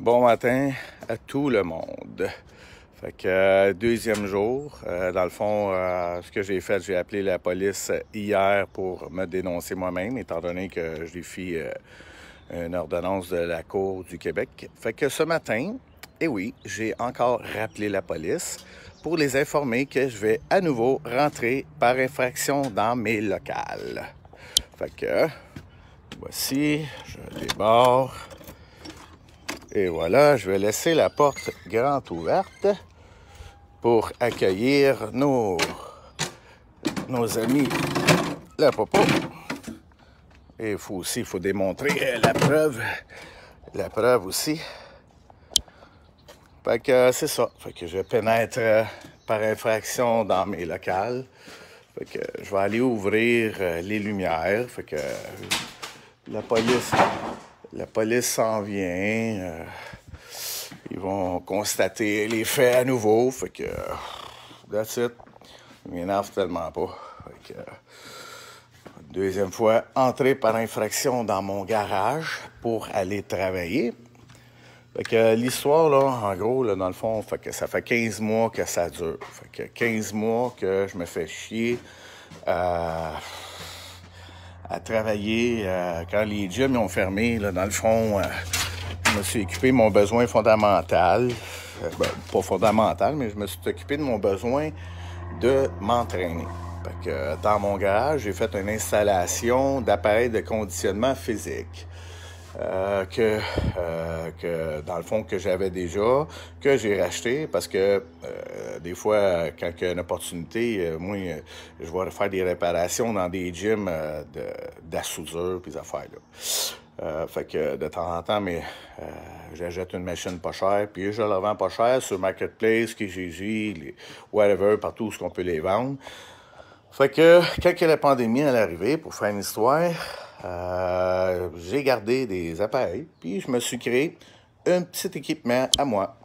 Bon matin à tout le monde. Fait que deuxième jour, dans le fond, ce que j'ai fait, j'ai appelé la police hier pour me dénoncer moi-même, étant donné que j'ai fait une ordonnance de la Cour du Québec. Fait que ce matin, oui, j'ai encore rappelé la police pour les informer que je vais à nouveau rentrer par infraction dans mes locales. Fait que voici, je débarre. Et voilà, je vais laisser la porte grande ouverte pour accueillir nos amis la popo. Et il faut démontrer la preuve aussi. Fait que c'est ça. Fait que je pénètre par infraction dans mes locales. Fait que je vais aller ouvrir les lumières. Fait que la police s'en vient. Ils vont constater les faits à nouveau. Fait que that's it. Ils m'énervent tellement pas. Fait que deuxième fois, entrer par infraction dans mon garage pour aller travailler. Fait que l'histoire, là, en gros, là, dans le fond, fait que ça fait 15 mois que ça dure. Fait que 15 mois que je me fais chier à travailler. Quand les gyms ont fermé, là, dans le fond, je me suis occupé de mon besoin fondamental. Pas fondamental, mais je me suis occupé de mon besoin de m'entraîner. Fait que dans mon garage, j'ai fait une installation d'appareils de conditionnement physique. Que dans le fond, que j'avais déjà, que j'ai racheté parce que des fois, quand il y a une opportunité, moi, je vais faire des réparations dans des gyms de la soudure et des affaires-là. Fait que de temps en temps, j'achète une machine pas chère, puis je la vends pas cher sur Marketplace, Kijiji, whatever, partout où on peut les vendre. Fait que quand la pandémie est arrivée, pour faire une histoire, j'ai gardé des appareils, puis je me suis créé un petit équipement à moi.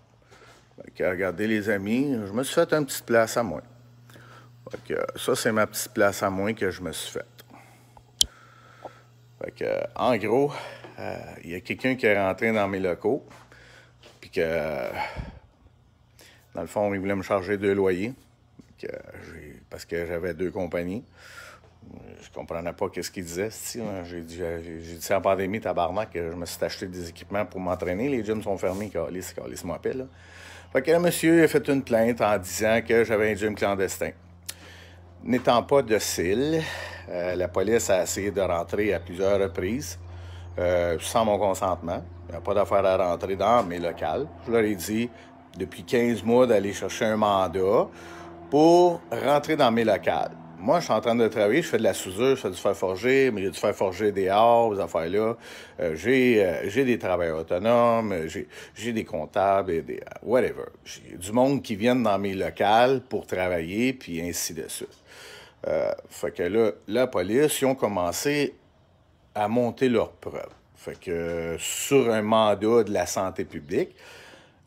Fait que, regardez les amis, je me suis fait une petite place à moi. Fait que ça, c'est ma petite place à moi que je me suis faite. Fait que, en gros, il y a quelqu'un qui est rentré dans mes locaux, puis que, dans le fond, il voulait me charger 2 loyers, parce que j'avais 2 compagnies. Je comprenais pas ce qu'il disait. J'ai dit c'est en pandémie, tabarnak, que je me suis acheté des équipements pour m'entraîner. Les gyms sont fermés, calisse-moi paix, là. Fait que le monsieur a fait une plainte en disant que j'avais un gym clandestin. N'étant pas docile, la police a essayé de rentrer à plusieurs reprises, sans mon consentement. Il n'y a pas d'affaire à rentrer dans mes locales. Je leur ai dit, depuis 15 mois, d'aller chercher un mandat pour rentrer dans mes locales. Moi, je suis en train de travailler, je fais de la soudure, je fais du fer forgé, mais il y a du fer forgé dehors, ces affaires-là. J'ai des travailleurs autonomes, j'ai des comptables, et des whatever. J'ai du monde qui viennent dans mes locales pour travailler, puis ainsi de suite. Fait que là, la police, ils ont commencé à monter leurs preuves. Fait que sur un mandat de la santé publique,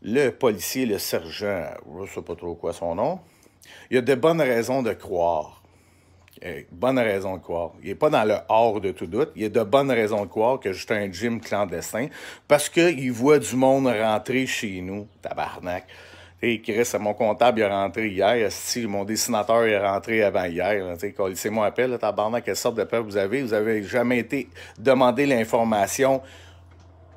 le policier, le sergent, je ne sais pas trop quoi son nom, il y a de bonnes raisons de croire. Bonne raison de croire. Il n'est pas dans le hors de tout doute. Il y a de bonnes raisons de croire que j'étais un gym clandestin parce qu'il voit du monde rentrer chez nous, tabarnak. Et Chris, mon comptable il est rentré hier. Mon dessinateur est rentré avant hier. C'est moi appel, là, tabarnak, quelle sorte de preuve vous avez? Vous n'avez jamais été demander l'information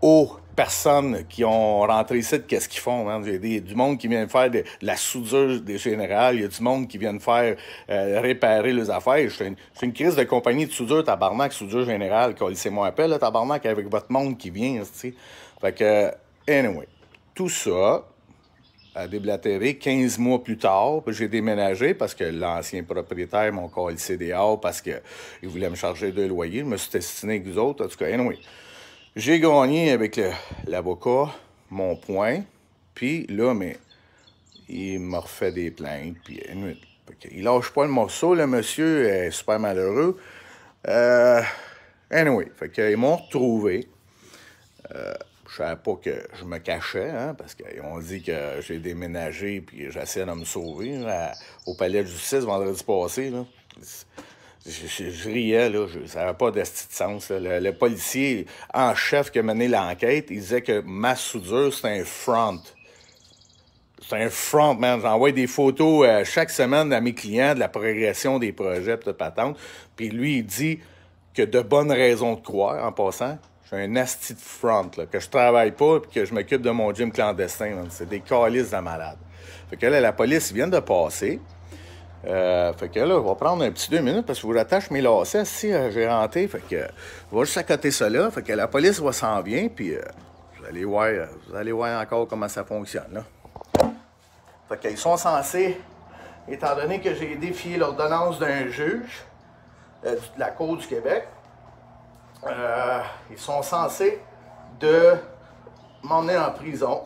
aux personnes qui ont rentré ici, qu'est-ce qu'ils font. Hein? Il y a du monde qui vient faire de la soudure des générales, il y a du monde qui vient faire réparer les affaires. Je fais une crise de compagnie de soudure, tabarnak, soudure générale, c'est moi appel, là, tabarnak, avec votre monde qui vient. T'sais. Fait que, anyway, tout ça a déblatéré 15 mois plus tard. J'ai déménagé parce que l'ancien propriétaire m'a collé dehors parce qu'il voulait me charger 2 loyers. Je me suis destiné avec vous autres. En tout cas, anyway. J'ai gagné avec l'avocat mon point, puis là, il m'a refait des plaintes, puis il lâche pas le morceau, le monsieur est super malheureux. Anyway, fait qu'ils m'ont retrouvé. Je savais pas que je me cachais, hein, parce qu'ils ont dit que j'ai déménagé, puis j'essayais de me sauver au palais de justice vendredi passé, là. Je riais, là, ça n'avait pas de sens. Là. Le policier en chef qui a mené l'enquête, il disait que ma soudure, c'est un front. C'est un front, man. J'envoie des photos chaque semaine à mes clients de la progression des projets, de patente. Puis lui, il dit que de bonnes raisons de croire, en passant, j'ai un asti de front, là, que je travaille pas et que je m'occupe de mon gym clandestin. Man. C'est des calices de malades. Fait que là, la police vient de passer. Fait que là, on va prendre un petit 2 minutes parce que j'attache mes lacets si j'ai rentré. Fait que je vais juste accoter ça là. Fait que la police va s'en venir, puis vous allez voir encore comment ça fonctionne, là. Fait qu'ils sont censés, étant donné que j'ai défié l'ordonnance d'un juge de la Cour du Québec, ils sont censés de m'emmener en prison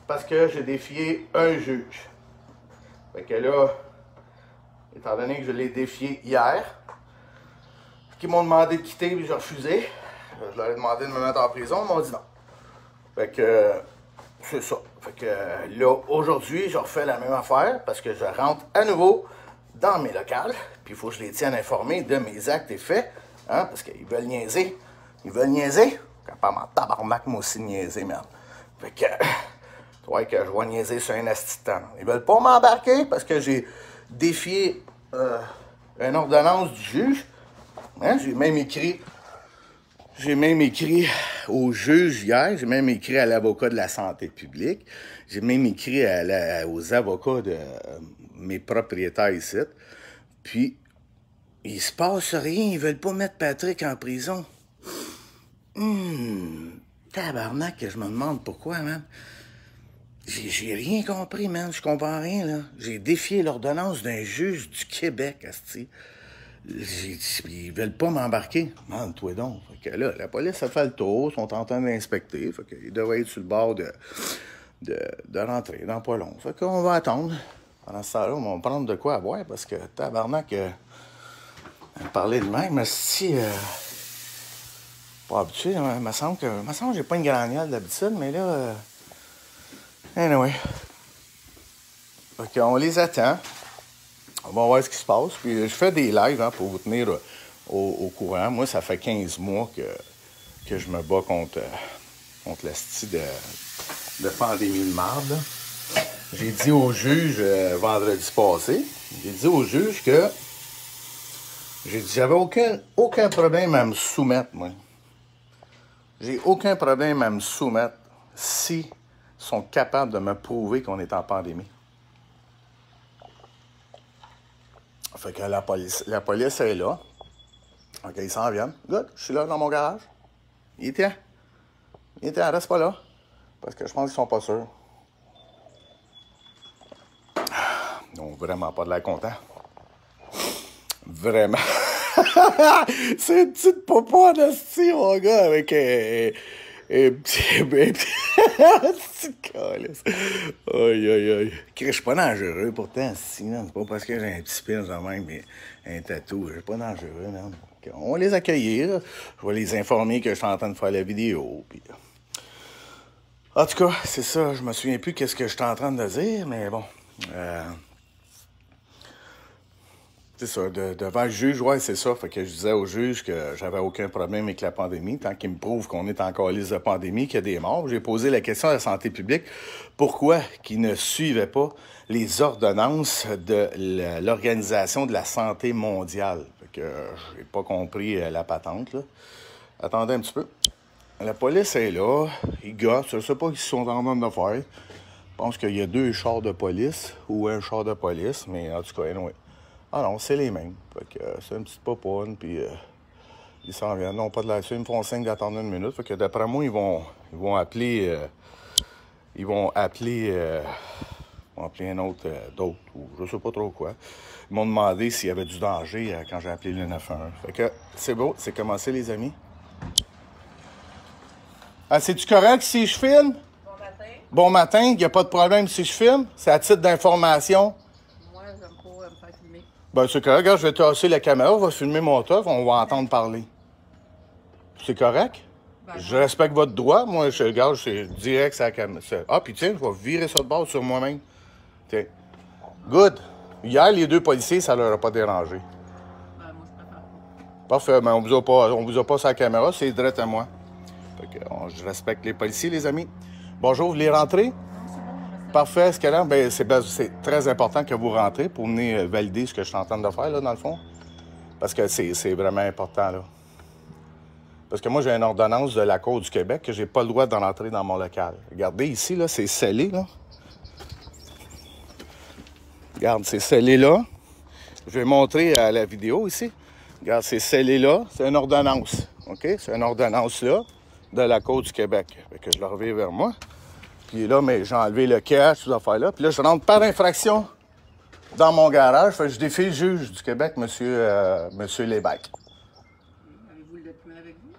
parce que j'ai défié un juge. Fait que là, étant donné que je l'ai défié hier, qu'ils m'ont demandé de quitter puis j'ai refusé, je leur ai demandé de me mettre en prison, ils m'ont dit non. Fait que c'est ça. Fait que là, aujourd'hui, je refais la même affaire parce que je rentre à nouveau dans mes locales, puis il faut que je les tienne informés de mes actes et faits, hein, parce qu'ils veulent niaiser. Ils veulent niaiser. Capable en tabarnak, moi aussi, de niaiser, merde. Fait que... Tu vois que je vais niaiser sur un assistant. Ils veulent pas m'embarquer parce que j'ai défié une ordonnance du juge. Hein? J'ai même écrit au juge hier. J'ai même écrit à l'avocat de la santé publique. J'ai même écrit aux avocats de mes propriétaires ici. Puis, il se passe rien. Ils veulent pas mettre Patrick en prison. Tabarnak, que je me demande pourquoi, man. J'ai rien compris, man. Je comprends rien, là. J'ai défié l'ordonnance d'un juge du Québec, asti. Ils veulent pas m'embarquer. Man, toi donc. Fait que là, la police a fait le tour, ils sont en train d'inspecter. Fait qu'ils devraient être sur le bord de rentrer dans pas long. Fait qu'on va attendre. Pendant ce temps-là, on va prendre de quoi à boire parce que tabarnak, parler de même, mais si... pas habitué, il me semble que j'ai pas une graniale d'habitude, mais là... Anyway. Fait qu'on les attend. On va voir ce qui se passe. Puis je fais des lives pour vous tenir au courant. Moi, ça fait 15 mois que je me bats contre la style de pandémie de marde. J'ai dit au juge vendredi passé, j'ai dit au juge que j'avais aucun problème à me soumettre, moi. J'ai aucun problème à me soumettre si sont capables de me prouver qu'on est en pandémie. Fait que la police est là. OK, ils s'en viennent. Good, je suis là dans mon garage. Il était, reste pas là. Parce que je pense qu'ils sont pas sûrs. Ils n'ont vraiment pas de l'air contents. Vraiment. C'est une petite popo d'hostie, mon gars, avec petit calice. Aïe, aïe, aïe. Je suis pas dangereux, pourtant, sinon, c'est pas parce que j'ai un petit pince en même, mais un tatou. Je suis pas dangereux, non. On va les accueillir. Je vais les informer que je suis en train de faire la vidéo. Puis... En tout cas, c'est ça. Je me souviens plus qu'est-ce que j'étais en train de dire, mais bon. C'est ça, devant le juge, ouais, c'est ça. Fait que je disais au juge que j'avais aucun problème avec la pandémie, tant qu'il me prouve qu'on est encore en liste de pandémie, qu'il y a des morts. J'ai posé la question à la santé publique, pourquoi qu'ils ne suivaient pas les ordonnances de l'Organisation de la santé mondiale. Fait que j'ai pas compris la patente, là. Attendez un petit peu. La police est là, ils gossent, je sais pas ce qu'ils sont en train de faire. Je pense qu'il y a 2 chars de police ou un char de police, mais en tout cas, anyway. Ah non, c'est les mêmes. Fait que c'est une petite poponne, puis ils s'en viennent. Non, pas de la Ils me font signe d'attendre 1 minute. Fait que d'après moi, ils vont appeler un autre, d'autres, ou je sais pas trop quoi. Ils m'ont demandé s'il y avait du danger quand j'ai appelé le 911. Fait que c'est beau, c'est commencé, les amis. Ah, c'est-tu correct si je filme? Bon matin. Bon matin, il n'y a pas de problème si je filme? C'est à titre d'information. Moi, j'aime pas me faire filmer. Ben, c'est correct. Regarde, je vais tasser la caméra, on va filmer mon top, on va entendre parler. C'est correct? Ben, Je respecte votre droit. Moi, je regarde, c'est direct sur la caméra. Ah, puis tiens, je vais virer ça de bord sur moi-même. Tiens. Good. Hier, les 2 policiers, ça leur a pas dérangé. Parfait, mais on vous a pas sur la caméra, c'est direct à moi. Fait que, je respecte les policiers, les amis. Bonjour, vous voulez rentrer? Non, c'est bon, on reste Parfait, est-ce que là, ben, c'est très important que vous rentrez pour venir valider ce que je suis en train de faire, là, dans le fond. Parce que c'est vraiment important, là. Parce que moi, j'ai une ordonnance de la Cour du Québec que j'ai pas le droit d'en entrer dans mon local. Regardez ici, là, c'est scellé, là. Regarde, c'est scellé là. Je vais montrer à la vidéo ici. Regarde, c'est scellé là. C'est une ordonnance. OK? C'est une ordonnance là de la Cour du Québec. Fait que je la reviens vers moi. Puis là, mais j'ai enlevé le cash, ces affaires-là. Puis là, je rentre par infraction dans mon garage. Fait que je défie le juge du Québec, monsieur Lévesque. Avez-vous le document avec vous?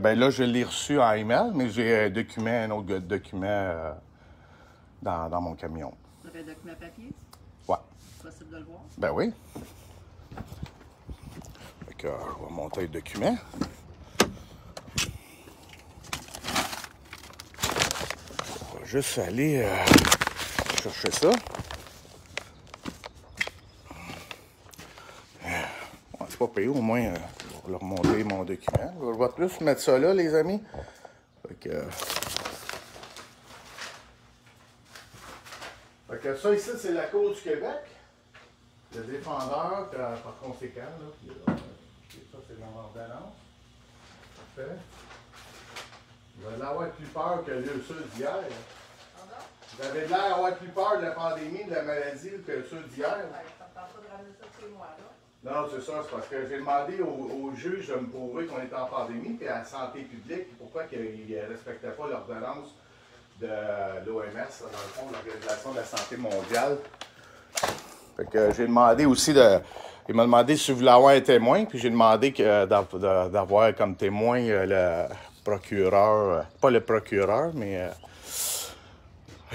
Ben là, je l'ai reçu en email, mais j'ai un autre document dans mon camion. Vous avez un document papier? Ouais. C'est possible de le voir? Ben oui. Fait que, je vais monter le document. On va juste aller chercher ça. Ouais, c'est pas payé, au moins, je vais leur montrer mon document. Je vais plus mettre ça là, les amis. Fait que ça ici, c'est la Cour du Québec. Le défendeur, par conséquent, là, puis là, ça, c'est dans l'ordonnance. Parfait. Vous avez l'air d'avoir plus peur que ceux d'hier. Vous avez l'air d'avoir plus peur de la pandémie, de la maladie, que ceux d'hier. Ça ne tente pas de ramener ça chez moi, là. Non, c'est ça. C'est parce que j'ai demandé au juge de me prouver qu'on était en pandémie, puis à la santé publique, pourquoi ils ne respectaient pas l'ordonnance de l'OMS, dans le fond, l'Organisation de la santé mondiale. Fait que j'ai demandé aussi il m'a demandé si je voulais avoir un témoin, puis j'ai demandé d'avoir comme témoin le procureur, pas le procureur, mais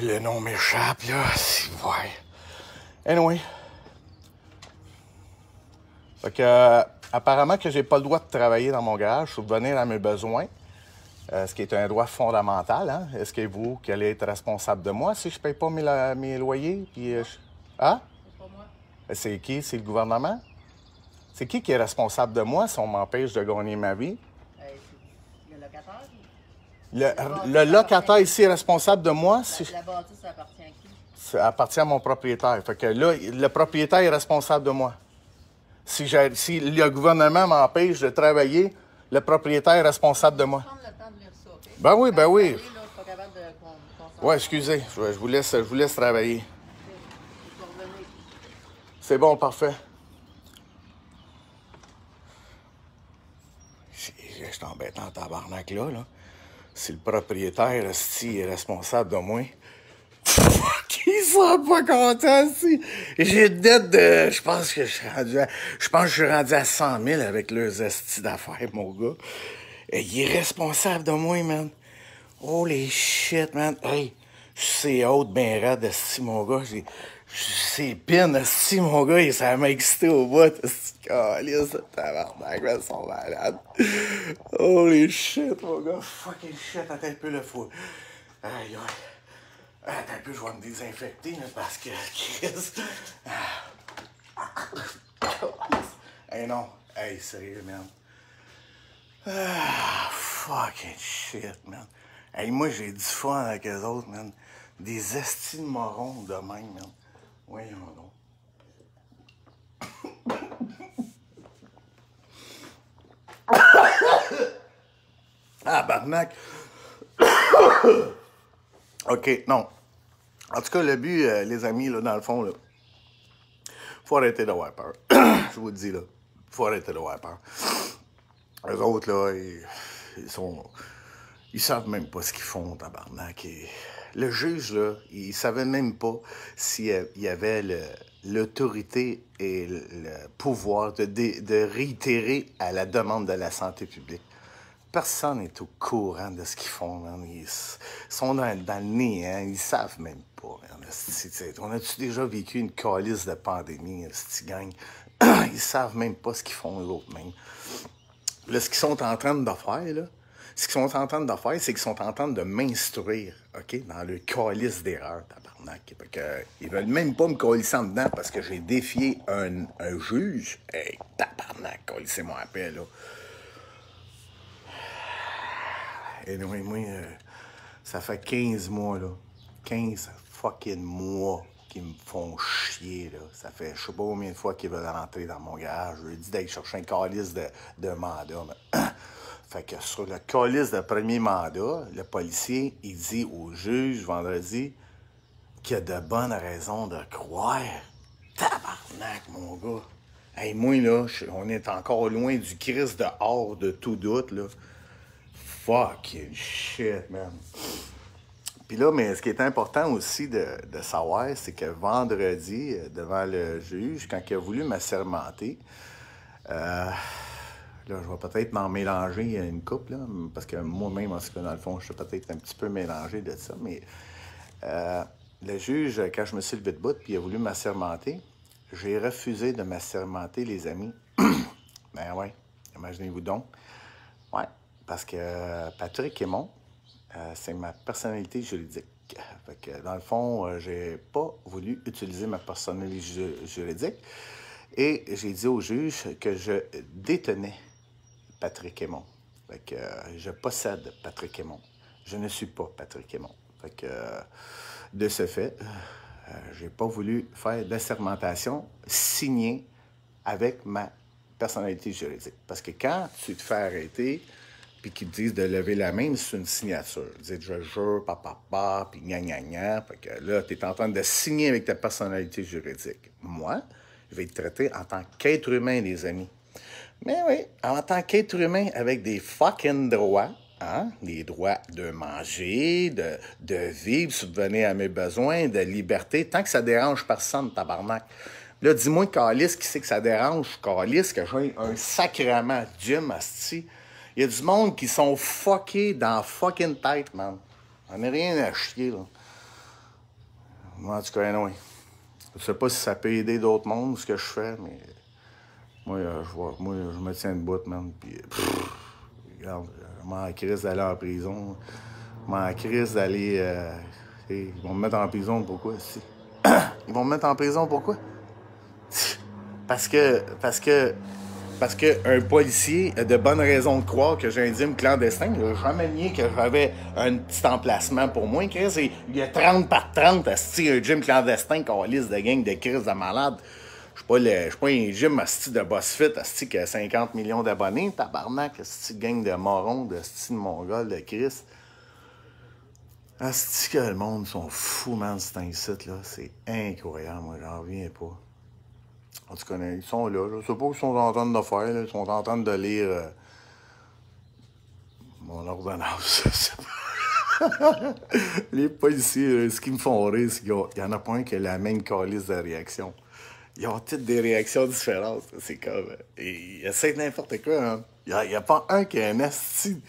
le nom m'échappe, là. Ouais. Anyway. Fait que, apparemment que j'ai pas le droit de travailler dans mon garage, subvenir à mes besoins, ce qui est un droit fondamental. Hein? Est-ce que vous qui allez être responsable de moi si je paye pas mes loyers? Puis, hein? C'est pas moi. C'est qui? C'est le gouvernement? C'est qui est responsable de moi si on m'empêche de gagner ma vie? Le locataire? Le locataire ici est responsable de moi? La bâtisse, ça appartient à qui? Ça appartient à mon propriétaire. Fait que là, le propriétaire est responsable de moi. Si le gouvernement m'empêche de travailler, le propriétaire est responsable de moi. Prendre le temps de lire ça, OK? Ben oui, ben oui. Là, je suis pas capable de concentrer. Ouais, excusez, je vous laisse travailler. Je peux revenir. C'est bon, parfait. Je suis embêtant en tabarnak là. Si le propriétaire est responsable de moi, qui sera pas content si j'ai une dette de. Je pense que je suis rendu à 100 000 avec leurs estis d'affaires, mon gars. Et il est responsable de moi, man. Holy shit, man. Hey, c'est haute, ben raide, esti, mon gars. C'est pin, esti, mon gars. Ça m'a excité au bout. Calice, tabarnak, ils sont malades. Holy shit, mon gars. Fucking shit, attends un peu le fou. Aïe, aïe. Attends un peu, je vais me désinfecter, là, parce que... Hey, non. Hey, sérieux, man. Ah, fucking shit, man. Hey, moi, j'ai du fun avec eux autres, man. Des estis de morons de même, man. Voyons donc. Ah, barnac. OK, non. En tout cas, le but, les amis, là, dans le fond, là, faut arrêter d'avoir peur. Je vous le dis, là. Faut arrêter d'avoir peur. Eux autres, là, ils savent même pas ce qu'ils font, tabarnak. Et le juge, là, il savait même pas s'il y avait l'autorité et le pouvoir de réitérer à la demande de la santé publique. Personne n'est au courant de ce qu'ils font, man. Ils sont dans le nez, hein. Ils savent même pas, man. On a-tu déjà vécu une calice de pandémie, cette gang? Ils savent même pas ce qu'ils font, eux autres, même. Là, ce qu'ils sont en train de faire, là, Ce qu'ils sont en train de faire, c'est qu'ils sont en train de m'instruire, OK, dans le calice d'erreur, tabarnak. Fait que, ils veulent même pas me colisser en dedans parce que j'ai défié un juge. Hey, tabarnak, colissez-moi à paix, là. Et moi, ça fait 15 mois, là. 15 fucking mois qui me font chier, là. Ça fait je sais pas combien de fois qu'ils veulent rentrer dans mon garage. Je lui ai dit d'aller chercher un calice de mandat. Mais... fait que sur le calice de premier mandat, le policier, il dit au juge vendredi qu'il y a de bonnes raisons de croire. Tabarnak, mon gars. Hey, moi, là, on est encore loin du Christ de hors de tout doute, là. Fucking shit, man. Puis là, mais ce qui est important aussi de savoir, c'est que vendredi, devant le juge, quand il a voulu m'assermenter, là, je vais peut-être m'en mélanger une couple, là, parce que moi-même, en tout cas, dans le fond, je suis peut-être un petit peu mélangé de ça, mais le juge, quand je me suis levé de bout, puis il a voulu m'assermenter, j'ai refusé de m'assermenter, les amis. Ben ouais, imaginez-vous donc. Ouais, parce que Patrick Aymon, c'est ma personnalité juridique. Fait que, dans le fond, j'ai pas voulu utiliser ma personnalité juridique et j'ai dit au juge que je détenais Patrick Aymon. Fait que je possède Patrick Aymon. Je ne suis pas Patrick Aymon. Fait que de ce fait, j'ai pas voulu faire d'assermentation signée avec ma personnalité juridique. Parce que quand tu te fais arrêter puis qu'ils te disent de lever la main, c'est une signature. Ils disent « je jure, papa, puis gna gna gna ». Fait que là, tu es en train de signer avec ta personnalité juridique. Moi, je vais te traiter en tant qu'être humain, les amis. Mais oui, en tant qu'être humain avec des fucking droits, hein? Des droits de manger, de vivre, subvenir à mes besoins, de liberté, tant que ça dérange personne, tabarnak. Là, dis-moi, calice, qui c'est que ça dérange, calice, que j'ai un sacrement gym, asti. Il y a du monde qui sont fuckés dans la fucking tête, man. On n'a rien à chier, là. Moi, en tout cas, oui. Je sais pas si ça peut aider d'autres mondes, ce que je fais, mais... Moi, je me tiens debout, man. Puis, regarde, je m'en crise d'aller en prison. Je m'en crise d'aller... ils vont me mettre en prison, pourquoi, si? Ils vont me mettre en prison, pourquoi? Parce que un policier a de bonnes raisons de croire que j'ai un dîme clandestin. Il n'a jamais nié que j'avais un petit emplacement pour moi. Chris, il y a 30 par 30, asti, un gym clandestin qu'on liste de gang de Chris de malades. Je suis pas un gym asti de BossFit, asti qui a 50 millions d'abonnés. Tabarnak, asti gang de morons, asti de mongol, de Chris. Asti que le monde sont fous, man, c'est un site, là. C'est incroyable, moi, j'en reviens pas. En tout cas, ils sont là. Je sais pas ce qu'ils sont en train de faire. Là. Ils sont en train de lire mon ordonnance. Je sais pas. Les policiers, ce qui me font rire, c'est qu'il y en a pas un qui a la même calice de réaction. Ils ont toutes des réactions différentes. C'est comme... Ils essaient n'importe quoi. Hein. Il n'y a pas un qui a un asti.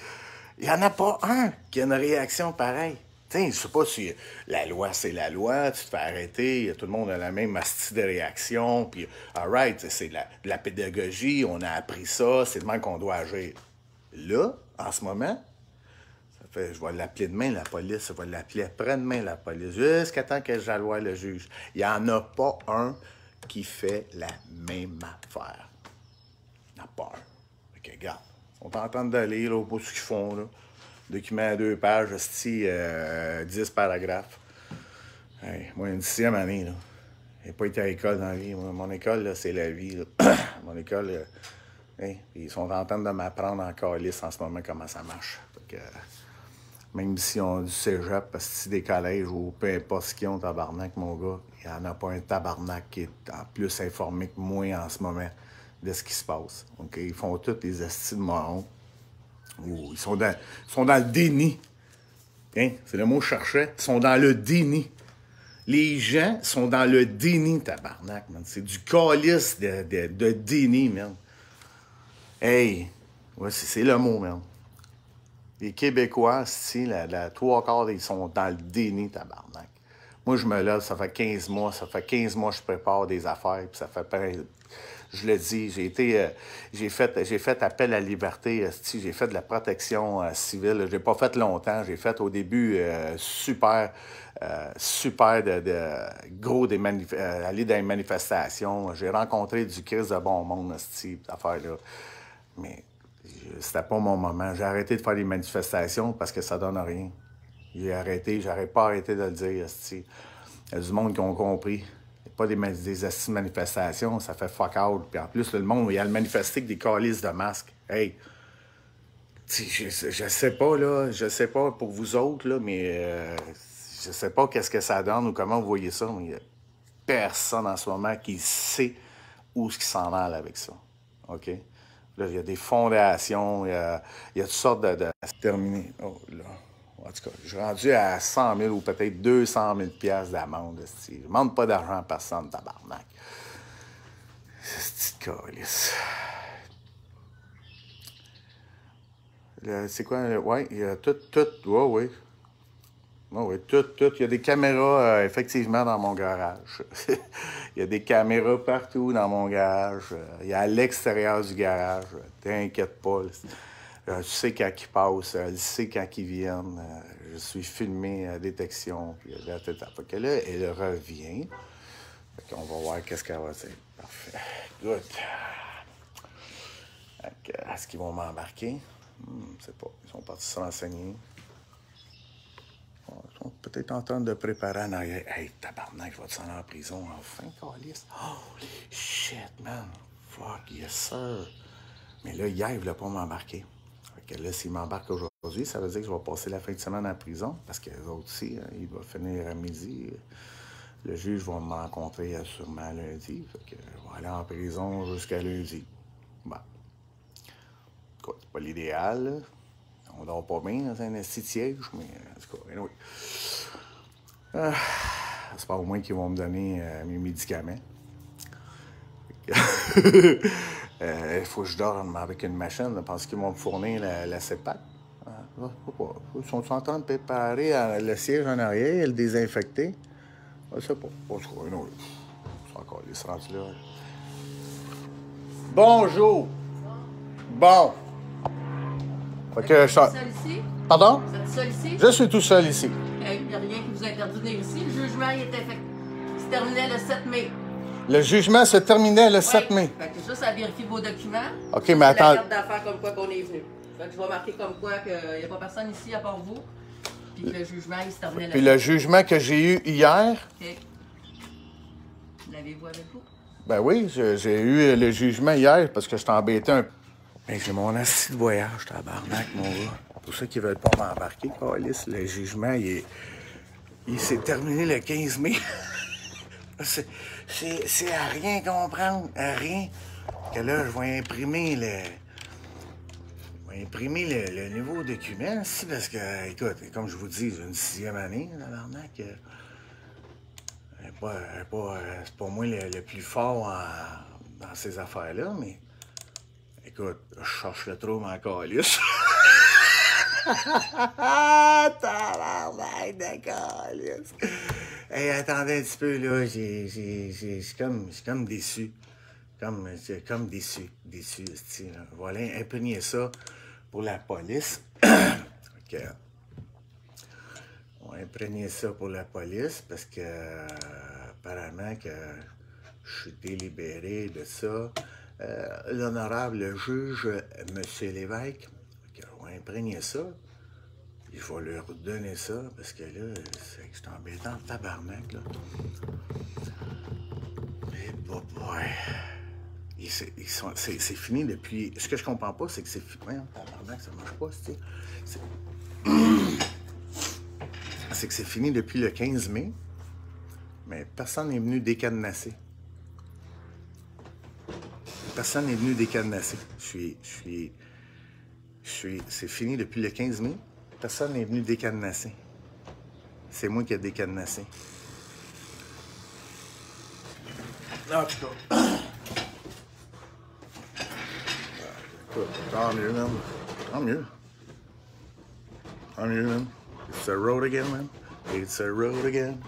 Il n'y en a pas un qui a une réaction pareille. Tiens, je sais pas si la loi, c'est la loi, tu te fais arrêter, tout le monde a la même asti de réaction, puis, all right, c'est de la pédagogie, on a appris ça, c'est de même qu'on doit agir. Là, en ce moment, ça fait, je vais l'appeler demain, la police, je vais l'appeler après-demain, la police, jusqu'à temps que j'alloie le juge. Il n'y en a pas un qui fait la même affaire. Il n'y en a pas un. Fait que, regarde, ils sont en train de lire, là, pour ce qu'ils font, là. Document à 2 pages, 10 paragraphes. Hey, moi, une 6e année, là. J'ai pas été à l'école dans la vie. Mon école, là, c'est la vie, là. Mon école, hey, ils sont en train de m'apprendre en calice en ce moment comment ça marche. Fait que, même si on a du cégep, parce que des collèges ou peu importe ce qu'ils ont, tabarnak, mon gars, il n'y en a pas un tabarnak qui est en plus informé que moi en ce moment de ce qui se passe. Donc, ils font tous les estis de morons. Ils sont dans le déni. Hein? C'est le mot que je cherchais. Ils sont dans le déni. Les gens sont dans le déni, tabarnak, man. C'est du calice de déni, man. Hey! Ouais, c'est le mot, man. Les Québécois, si, la 3/4, ils sont dans le déni, tabarnak. Moi, je me lève, ça fait 15 mois. Ça fait 15 mois que je prépare des affaires, puis ça fait je le dis, j'ai fait appel à la liberté, esti, j'ai fait de la protection civile. Je l'ai pas fait longtemps. J'ai fait au début super gros aller dans les manifestations. J'ai rencontré du Christ de bon monde, esti, cette affaire-là. Mais c'était pas mon moment. J'ai arrêté de faire des manifestations parce que ça donne rien. J'aurais pas arrêté de le dire, esti. Il y a du monde qui ont compris. Pas des assis de manifestations, ça fait fuck out. Puis en plus, le monde, il y a le manifesté avec des calices de masques. Hey, je sais pas, là, je sais pas pour vous autres, là, mais je sais pas qu'est-ce que ça donne ou comment vous voyez ça, mais il y a personne en ce moment qui sait où ce qui s'en va avec ça. OK? Là, il y a des fondations, il y a toutes sortes de... C'est terminé. Oh, là. En tout cas, je suis rendu à 100 000 ou peut-être 200 000 piastres d'amende. Je ne demande pas d'argent à personne, tabarnak. C'est une petite calice. C'est quoi? Oui, il y a tout. Oui. Oui, tout. Il y a des caméras, effectivement, dans mon garage. Il y a des caméras partout dans mon garage. Il y a à l'extérieur du garage. T'inquiète pas. Je sais quand ils passent, je sais quand ils viennent. Je suis filmé à détection. Puis fait que là, elle revient. Fait qu'on va voir qu'est-ce qu'elle va dire. Parfait. Good. Est-ce qu'ils vont m'embarquer? Je sais pas. Ils sont partis se renseigner. Ils sont peut-être en train de préparer en arrière. Hey, tabarnak, je vais te aller en prison enfin, câlisse. Holy shit, man. Fuck, yes, sir. Mais là, hier, il ne voulait pas m'embarquer. Fait que là, s'il m'embarque aujourd'hui, ça veut dire que je vais passer la fin de semaine en prison. Parce que les autres aussi, hein, il va finir à midi. Le juge va me rencontrer sûrement lundi. Fait que je vais aller en prison jusqu'à lundi. Bon. Écoute, c'est pas l'idéal, là. On dort pas bien dans un esti de siège, mais en tout cas, anyway. J'espère au moins qu'ils vont me donner mes médicaments. Il faut que je dorme avec une machine. Je pense qu'ils vont me fournir la CEPAC. Ils sont en train de préparer le siège en arrière et le désinfecter. Je sais pas. En tout cas, anyway. C'est encore les rendus là. Bonjour! Bon! Vous êtes seul ici? Pardon? Vous êtes seul ici? Je suis tout seul ici. Il n'y a rien qui vous interdit de venir ici. Le jugement il se terminait le 7 mai. Le jugement se terminait le 7 mai. Fait que juste à vérifier vos documents. OK, mais attends. La carte d'affaires comme quoi qu'on est venu. Fait que je vais marquer comme quoi qu'il n'y a pas personne ici à part vous. Puis que le jugement il se terminait le 7 mai. Puis le jugement que j'ai eu hier. OK. L'avez-vous avec vous? Ben oui, j'ai eu le jugement hier parce que je t'embêtais un peu. Ben, j'ai mon assis de voyage, tabarnak, mon gars. Pour ceux qui veulent pas m'embarquer, câlisse, le jugement, il s'est terminé le 15 mai. C'est à rien comprendre, à rien. Que là, je vais imprimer le nouveau document, si, parce que, écoute, comme je vous dis, j'ai une 6e année, tabarnak. C'est pas moi le plus fort dans ces affaires-là, mais écoute, je cherche le trouble en calice. Tabarnak de calice. Hey, attendez un petit peu, là, je suis comme déçu. Comme déçu, esti, là. Voilà, imprégner ça pour la police. OK. On va imprégner ça pour la police parce que apparemment que je suis délibéré de ça. L'honorable juge, M. Lévesque, on va imprégner ça. Il faut leur donner ça parce que là, c'est que je suis embêtant en tabarnak, là. Et boy. C'est fini depuis. Ce que je comprends pas, c'est que c'est fini. Ouais, tabarnak, ça marche pas, c'est que c'est fini depuis le 15 mai, mais personne n'est venu décadenasser. Personne n'est venu décadenasser. C'est fini depuis le 15 mai. Personne n'est venu décadenasser. C'est moi qui ai décadenassé. En tout cas. Tant mieux, man. Tant mieux. Tant mieux, man. It's a road again, man. It's a road again.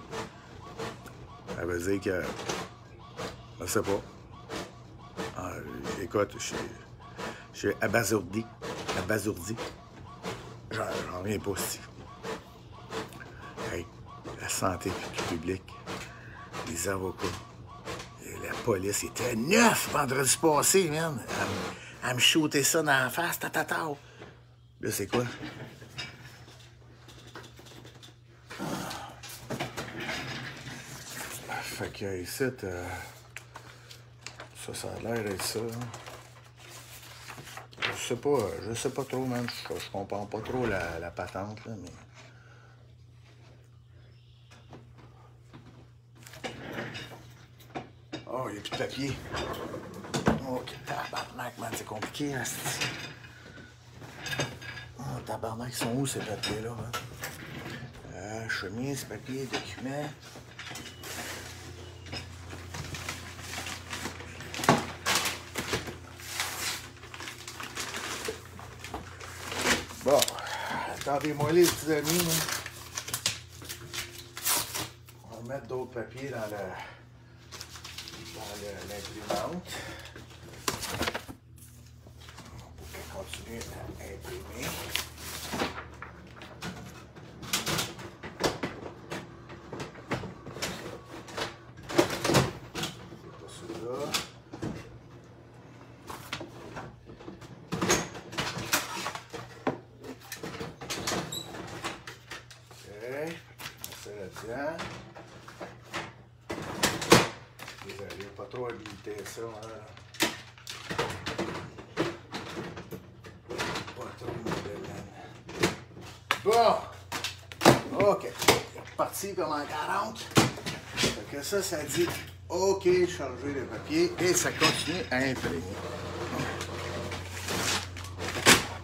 Ça veut dire que... Je sais pas. écoute, je suis abasourdi. Abasourdi. J'en reviens pas aussi. Hey, la santé publique, les avocats, la police était neuf vendredi passé, man. À me shooter ça dans la face, tatata. Là, c'est quoi? Fait que ici, ça a l'air d'être ça. Je sais pas trop, man. Je comprends pas trop la patente, là, mais... Oh, il n'y a plus de papier. Ok, tabarnak, man, c'est compliqué, hein, oh, tabarnak, ils sont où ces papiers-là, hein? Chemise, papier, documents. Bon, attendez-moi les petits amis, là. On va mettre d'autres papiers dans l'imprimante. Pour qu'elle continue à imprimer. C'est pas celui-là. OK. On met ça là-dedans. Désolé, pas trop habilité ça, hein. Pas trop de bon! OK. C'est reparti comme en 40. Fait que ça dit OK, charger le papier et ça continue à imprimer.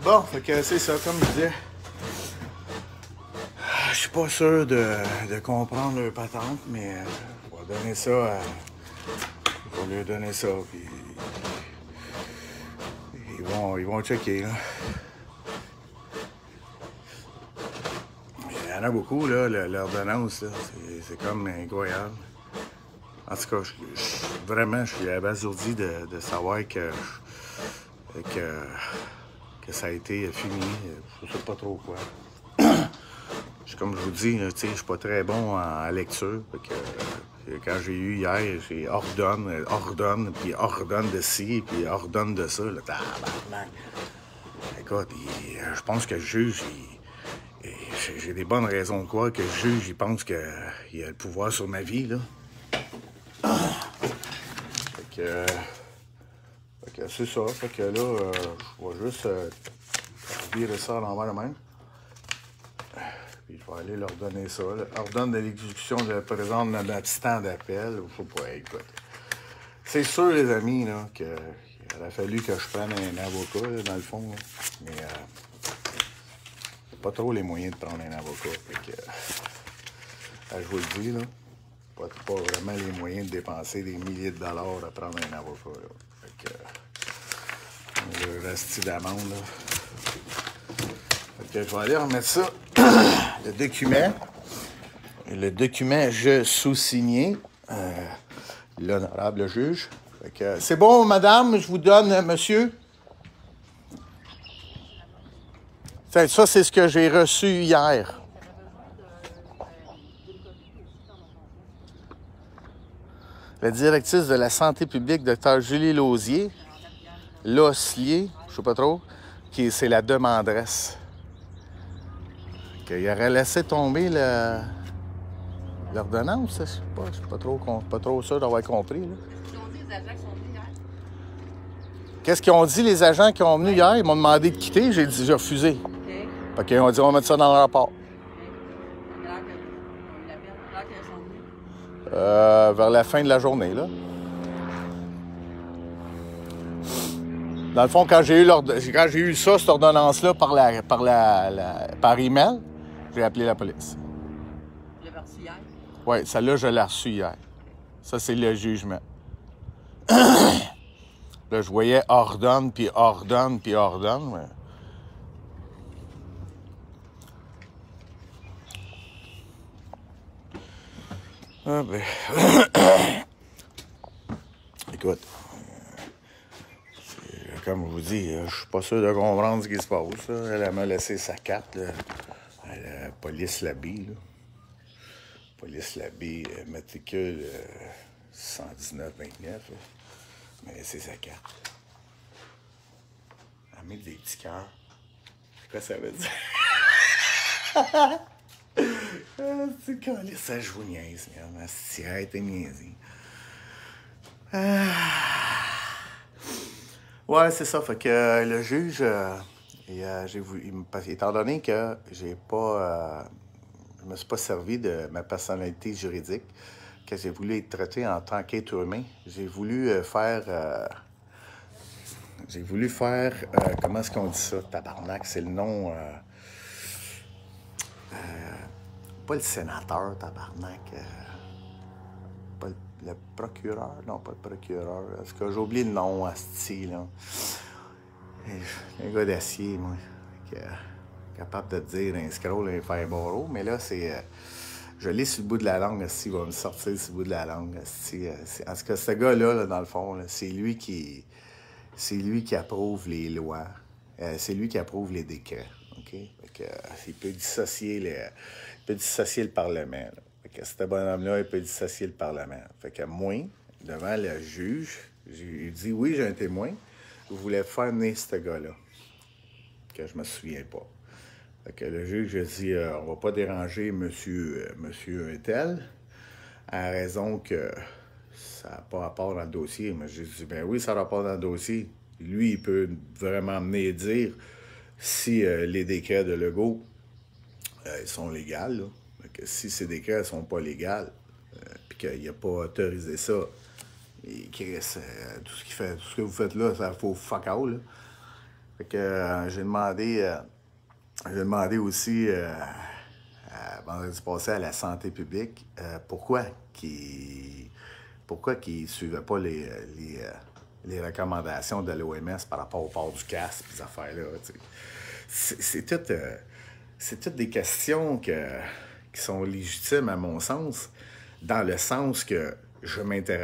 Bon, fait que c'est ça, comme je disais. Je suis pas sûr de comprendre leur patente, mais on va donner ça à... Je vais leur donner ça, puis ils vont checker, là. Il y en a beaucoup, là, l'ordonnance, là, c'est comme incroyable. En tout cas, vraiment, je suis abasourdi de savoir que ça a été fini. Je sais pas trop quoi. Comme je vous dis, je suis pas très bon en lecture. Quand j'ai eu hier, j'ai ordonne, puis ordonne de ci, puis ordonne de ça. Là, tabarnak. Écoute, je pense que le juge, j'ai des bonnes raisons de croire que le juge, il pense qu'il a le pouvoir sur ma vie, là. Fait que c'est ça. Fait que là, je vais juste virer ça à l'envers de même. Puis je vais aller leur donner ça. Ordonne de l'exécution de la présente d'un assistant d'appel. Je sais pas, écoute. C'est sûr, les amis, là, qu'il aurait fallu que je prenne un avocat, là, dans le fond. Là. Mais j'ai pas trop les moyens de prendre un avocat. Fait que, je vous le dis, là, pas vraiment les moyens de dépenser des milliers de dollars à prendre un avocat. Là. Fait que, le reste d'amende, là. Fait que je vais aller remettre ça. Le document, je sous-signé, l'honorable juge. C'est bon, madame, je vous donne, monsieur. Ça, c'est ce que j'ai reçu hier. La directrice de la santé publique, Dr. Julie Lausier, Losslier, je sais pas trop, c'est la demanderesse. Il aurait laissé tomber l'ordonnance, je suis pas trop sûr d'avoir compris. Là. Qu'est-ce qu'ils ont dit, les agents qui ont venu hier? Ils m'ont demandé de quitter, j'ai refusé. Okay. Fait qu'ils ont dit, on va mettre ça dans le rapport. Okay. Vers la fin de la journée, là. Dans le fond, quand j'ai eu ça, cette ordonnance-là, par email, j'ai appelé la police. Tu l'as reçu hier? Oui, celle-là, je l'ai reçue hier. Ça, c'est le jugement. Là, je voyais ordonne, puis ordonne, puis ordonne. Mais... Ah ben... Écoute, comme je vous dis, je suis pas sûr de comprendre ce qui se passe. Là. Elle m'a laissé sa carte, là. Police Labie, là. Police Labie, matricule 119-29. Elle m'a laissé sa carte. Elle met des petits cœurs. C'est quoi ça veut dire? C'est quand ça joue niaise, merde. C'est arrête de niaiser. Ouais, c'est ça. Fait que le juge, j'ai voulu, étant donné que j'ai pas, je me suis pas servi de ma personnalité juridique, que j'ai voulu être traité en tant qu'être humain, j'ai voulu faire, comment est-ce qu'on dit ça, tabarnak, c'est le nom, pas le sénateur, tabarnak, pas le procureur, non, pas le procureur, parce que j'ai oublié le nom, asti, là. Un gars d'acier, moi, capable de te dire un scroll, un faire barreau, mais là, c'est... je l'ai sur le bout de la langue, asti, il va me sortir sur le bout de la langue, asti. En tout cas, ce gars-là, là, dans le fond, là, c'est lui qui approuve les lois. C'est lui qui approuve les décrets, OK? Fait que, il peut dissocier le Parlement, là. Fait que ce bonhomme-là, il peut dissocier le Parlement. Fait que moi, devant le juge, j'ai dit, oui, j'ai un témoin, je voulais faire venir ce gars-là, que je me souviens pas. Fait que le juge a dit, on va pas déranger monsieur un tel, à raison que ça n'a pas rapport dans le dossier. Mais j'ai dit, ben oui, ça a rapport dans le dossier. Lui, il peut vraiment venir dire si les décrets de Legault sont légaux, là. Que si ces décrets ne sont pas légaux, puis qu'il n'a pas autorisé ça, et tout ce que vous faites là, ça faut fuck out, là. Fait que j'ai demandé aussi vendredi passé à la santé publique pourquoi qu'ils ne suivaient pas les recommandations de l'OMS par rapport au port du casque et ces affaires-là. C'est toutes des questions qui sont légitimes à mon sens, dans le sens que je m'intéresse